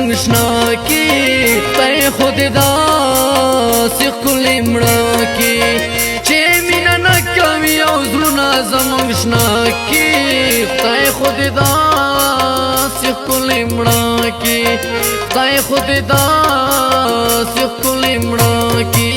زمونږ شنا کی خدای خود داسې ښکلې مړه کی چې مینه نه کوي او زړونه زمونږ شنا کی خدای خود داسې ښکلې مړه کی خدای خود داسې ښکلې مړه کی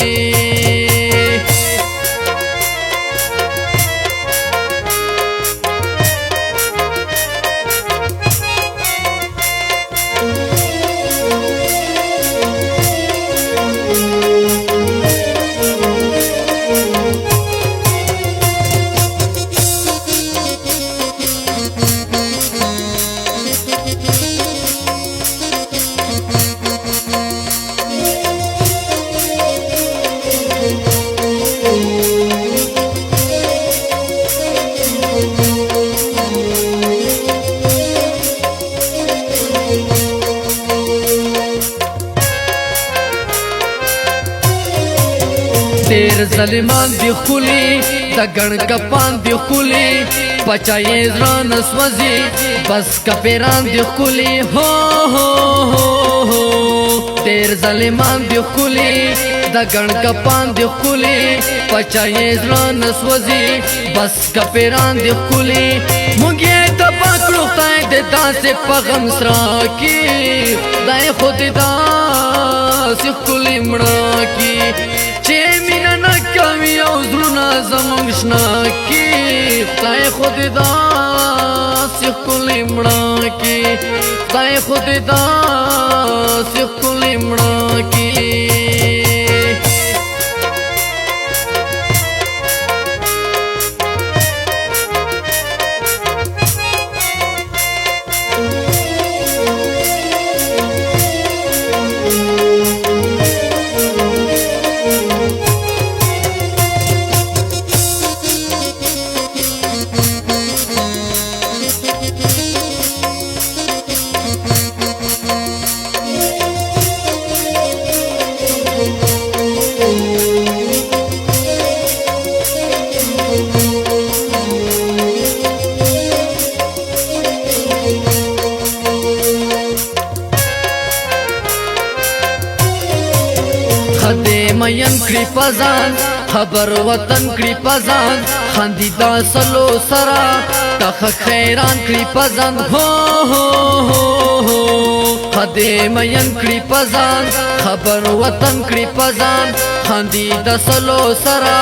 ډېر ظالمان دي ښکلي د ګڼ کپان دي ښکلي پچایې زړه نه سوځي بس کپیران دي ښکلي هو هو هو هو ډېر ظالمان دي ښکلي د ګڼ کپان دي ښکلي پچایې زړه نه سوځي بس کپیران دي ښکلي موږ یې تباه کړو خدای دې داسې په غم سره کي خدای خو دې داسې ښکلې مړه کي چې مینه نه کوي او زړونه زمونږ شنا کی خدای خو دې داسې ښکلې مړه کی خدای خو دې داسې ښکلې مړه کی خدای مین کړي پزان خبر وطن کړي پزان خاندي دا سلو سرا تخ خیران کړي پزان هو هو هو خدای مین کړي پزان خبر وطن کړي پزان خاندي دا سلو سرا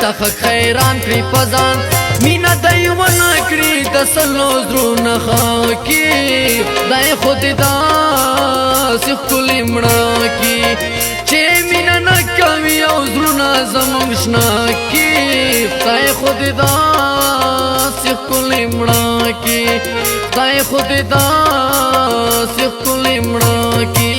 تخ خیران کړي پزان مینا دایونه کړي د سلو زړونه خاکي خدای خود داسې ښکلې مړه کی چې مینه نه کوي او زړونه زمونږ شنا کی خدای خو دې داسې ښکلې مړه کی خدای خو دې داسې ښکلې مړه کی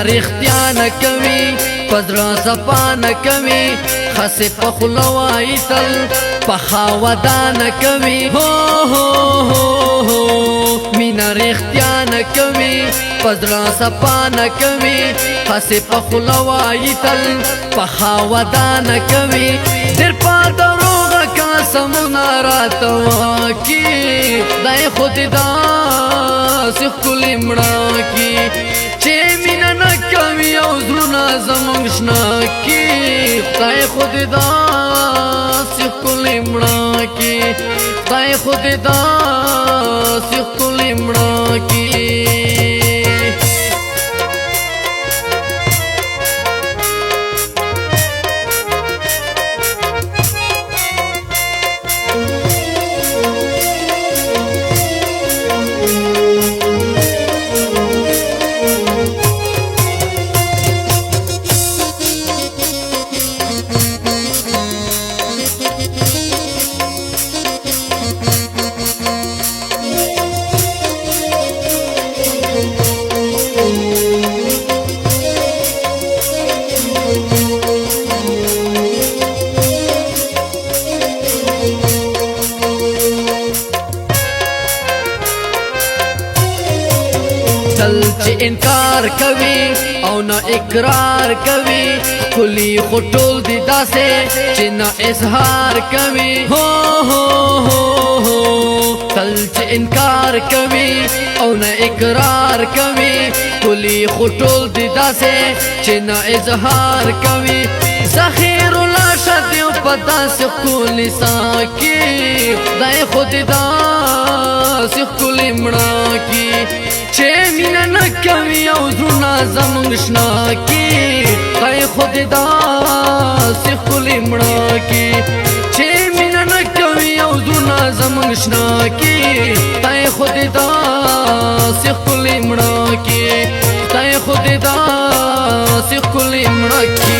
رښتیا نه کوي پزړه صفا نه کوي خسې په خوله وایي تل پخاودا نه کوي هو هو هو مینه رښتیا نه کوي پزړه صفا نه کوي خسې په خوله وایي تل پخاودا نه کوي ډېر په دروغه قسمونه راته واکي خدای خو دې داسې ښکلې مړه کی چې مینه نه کوي او زړونه زمونږ شنا کی خدای خو دې داسې ښکلې مړه کی خدای خو دې داسې ښکلې مړه کی تل چې انکار کوي او نه اقرار کوي کلی خټول دی داسې چې نه اظهار کوي هو هو هو هو تل چې انکار کوي او نه اقرار کوي کلی خټول دی داسې چې نه اظهار کوي ذخیر الله شدیو پتا سے کولی ساکی دای خود دا سی کولی مړه کی چې مینا نکوي او زړه زمونږ شنا کی دای خود دا سی کولی مړه کی چې مینا نکوي او زړه زمونږ شنا کی دای خود دا سی کولی مړه کی دای خود دا سی کولی مړه کی